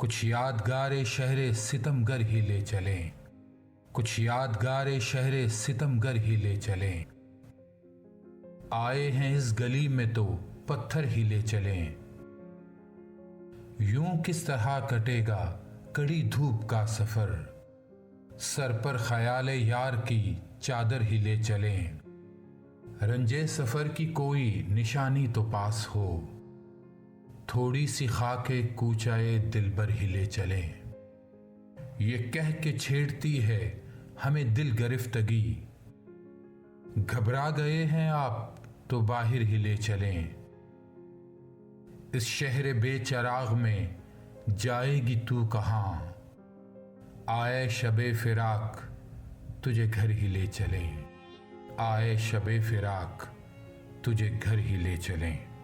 कुछ यादगारे शहरे सितमगर ही ले चलें, कुछ यादगारे शहरे सितमगर ही ले चलें। आए हैं इस गली में तो पत्थर ही ले चलें। यूं किस तरह कटेगा कड़ी धूप का सफर, सर पर ख्याले यार की चादर ही ले चलें। रंजे सफर की कोई निशानी तो पास हो, थोड़ी सी खाके कूचाए दिलबर ही ले चलें। ये कह के छेड़ती है हमें दिल गिरफ्तगी, घबरा गए हैं आप तो बाहर ही ले चलें। इस शहर बेचराग में जाएगी तू कहाँ, आए शबे फिराक तुझे घर ही ले चलें। आए शबे फिराक तुझे घर ही ले चलें।